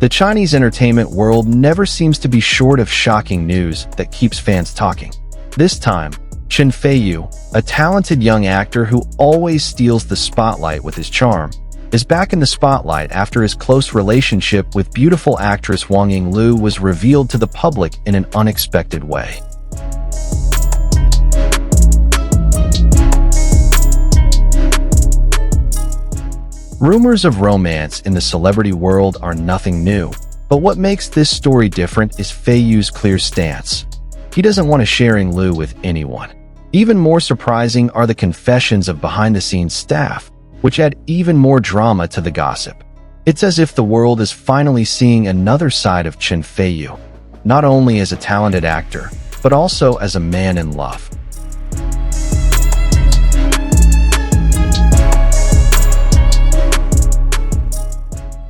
The Chinese entertainment world never seems to be short of shocking news that keeps fans talking. This time, Chen Feiyu, a talented young actor who always steals the spotlight with his charm, is back in the spotlight after his close relationship with beautiful actress Wang Yinglu was revealed to the public in an unexpected way. Rumors of romance in the celebrity world are nothing new, but what makes this story different is Feiyu's clear stance. He doesn't want to share Yinglu with anyone. Even more surprising are the confessions of behind-the-scenes staff, which add even more drama to the gossip. It's as if the world is finally seeing another side of Chen Feiyu, not only as a talented actor, but also as a man in love.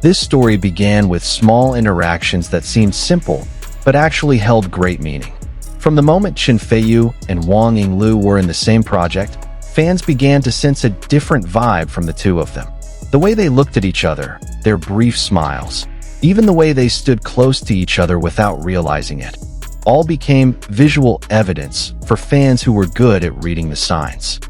This story began with small interactions that seemed simple, but actually held great meaning. From the moment Chen Feiyu and Wang Yinglu were in the same project, fans began to sense a different vibe from the two of them. The way they looked at each other, their brief smiles, even the way they stood close to each other without realizing it, all became visual evidence for fans who were good at reading the signs.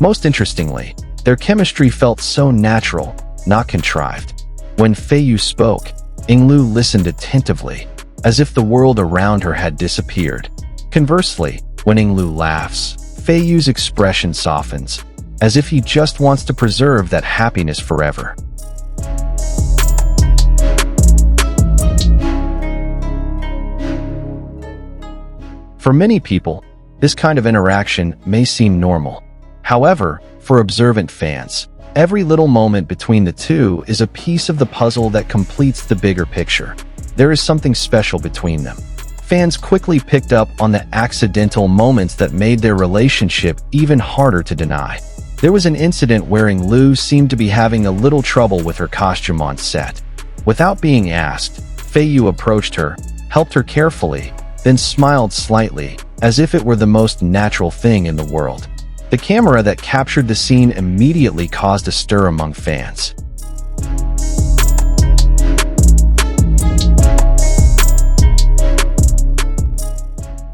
Most interestingly, their chemistry felt so natural, not contrived. When Feiyu spoke, Yinglu listened attentively, as if the world around her had disappeared. Conversely, when Yinglu laughs, Feiyu's expression softens, as if he just wants to preserve that happiness forever. For many people, this kind of interaction may seem normal. However, for observant fans, every little moment between the two is a piece of the puzzle that completes the bigger picture. There is something special between them. Fans quickly picked up on the accidental moments that made their relationship even harder to deny. There was an incident where Yinglu seemed to be having a little trouble with her costume on set. Without being asked, Feiyu approached her, helped her carefully, then smiled slightly, as if it were the most natural thing in the world. The camera that captured the scene immediately caused a stir among fans.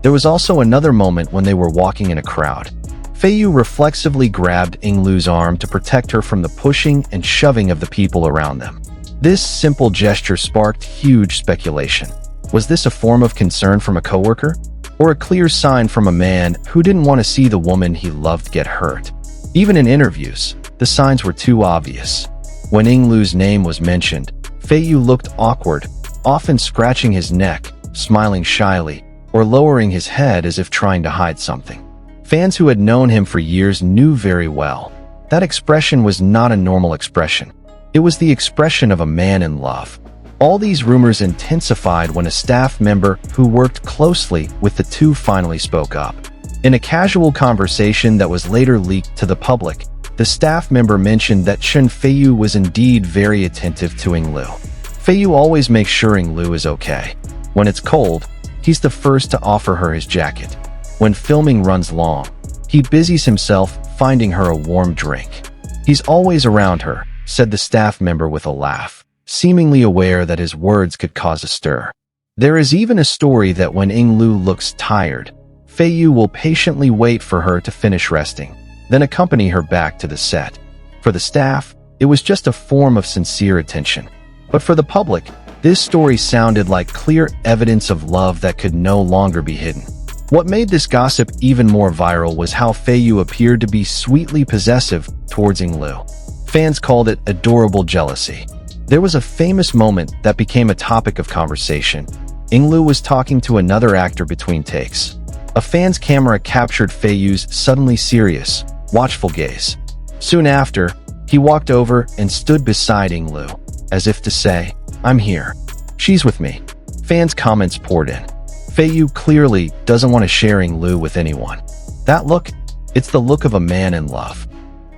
There was also another moment when they were walking in a crowd. Feiyu reflexively grabbed Yinglu's arm to protect her from the pushing and shoving of the people around them. This simple gesture sparked huge speculation. Was this a form of concern from a coworker? Or a clear sign from a man who didn't want to see the woman he loved get hurt? Even in interviews, the signs were too obvious. When Yinglu's name was mentioned, Feiyu looked awkward, often scratching his neck, smiling shyly, or lowering his head as if trying to hide something. Fans who had known him for years knew very well that expression was not a normal expression. It was the expression of a man in love. All these rumors intensified when a staff member who worked closely with the two finally spoke up. In a casual conversation that was later leaked to the public, the staff member mentioned that Chen Feiyu was indeed very attentive to Yinglu. Feiyu always makes sure Yinglu is okay. When it's cold, he's the first to offer her his jacket. When filming runs long, he busies himself finding her a warm drink. He's always around her, said the staff member with a laugh, seemingly aware that his words could cause a stir. There is even a story that when Yinglu looks tired, Feiyu will patiently wait for her to finish resting, then accompany her back to the set. For the staff, it was just a form of sincere attention. But for the public, this story sounded like clear evidence of love that could no longer be hidden. What made this gossip even more viral was how Feiyu appeared to be sweetly possessive towards Yinglu. Fans called it adorable jealousy. There was a famous moment that became a topic of conversation. Yinglu was talking to another actor between takes. A fan's camera captured Feiyu's suddenly serious, watchful gaze. Soon after, he walked over and stood beside Yinglu, as if to say, "I'm here. She's with me." Fans' comments poured in. Feiyu clearly doesn't want to share Yinglu with anyone. That look, it's the look of a man in love.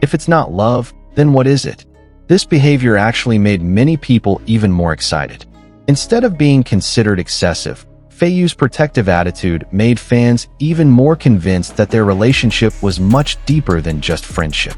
If it's not love, then what is it? This behavior actually made many people even more excited. Instead of being considered excessive, Feiyu's protective attitude made fans even more convinced that their relationship was much deeper than just friendship.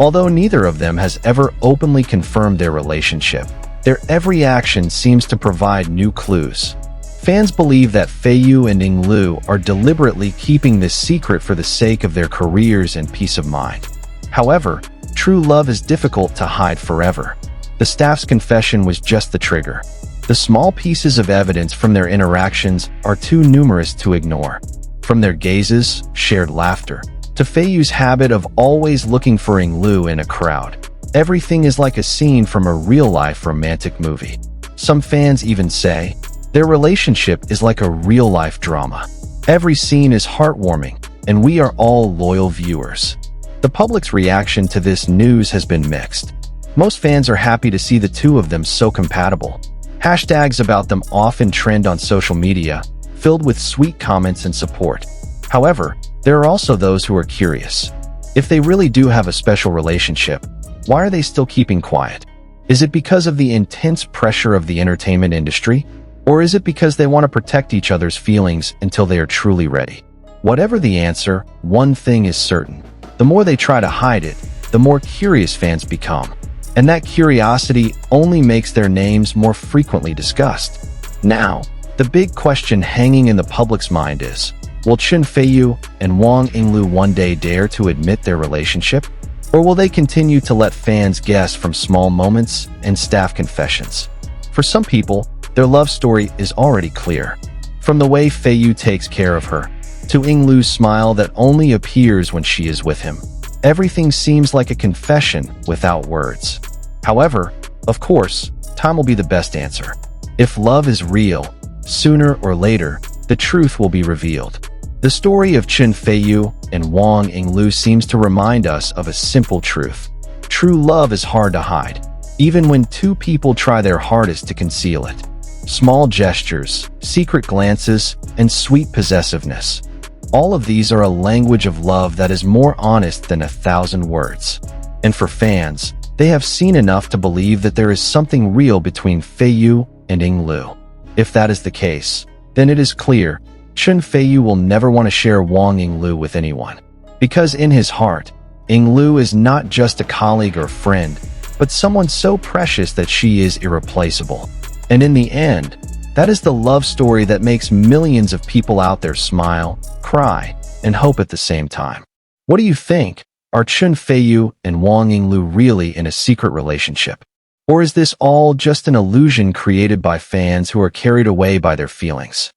Although neither of them has ever openly confirmed their relationship, their every action seems to provide new clues. Fans believe that Feiyu and Yinglu are deliberately keeping this secret for the sake of their careers and peace of mind. However, true love is difficult to hide forever. The staff's confession was just the trigger. The small pieces of evidence from their interactions are too numerous to ignore. From their gazes, shared laughter, to Feiyu's habit of always looking for Yinglu in a crowd, everything is like a scene from a real-life romantic movie. Some fans even say, their relationship is like a real-life drama. Every scene is heartwarming, and we are all loyal viewers. The public's reaction to this news has been mixed. Most fans are happy to see the two of them so compatible. Hashtags about them often trend on social media, filled with sweet comments and support. However, there are also those who are curious. If they really do have a special relationship, why are they still keeping quiet? Is it because of the intense pressure of the entertainment industry? Or is it because they want to protect each other's feelings until they are truly ready? Whatever the answer, one thing is certain. The more they try to hide it, the more curious fans become. And that curiosity only makes their names more frequently discussed. Now, the big question hanging in the public's mind is, will Chen Feiyu and Wang Yinglu one day dare to admit their relationship? Or will they continue to let fans guess from small moments and staff confessions? For some people, their love story is already clear. From the way Feiyu takes care of her, to Yinglu's smile that only appears when she is with him, everything seems like a confession without words. However, of course, time will be the best answer. If love is real, sooner or later, the truth will be revealed. The story of Chen Feiyu and Wang Yinglu seems to remind us of a simple truth. True love is hard to hide, even when two people try their hardest to conceal it. Small gestures, secret glances, and sweet possessiveness. All of these are a language of love that is more honest than 1,000 words. And for fans, they have seen enough to believe that there is something real between Feiyu and Yinglu. If that is the case, then it is clear Chen Feiyu will never want to share Wang Yinglu with anyone. Because in his heart, Yinglu is not just a colleague or friend, but someone so precious that she is irreplaceable. And in the end, that is the love story that makes millions of people out there smile, cry, and hope at the same time. What do you think? Are Chen Feiyu and Wang Yinglu really in a secret relationship? Or is this all just an illusion created by fans who are carried away by their feelings?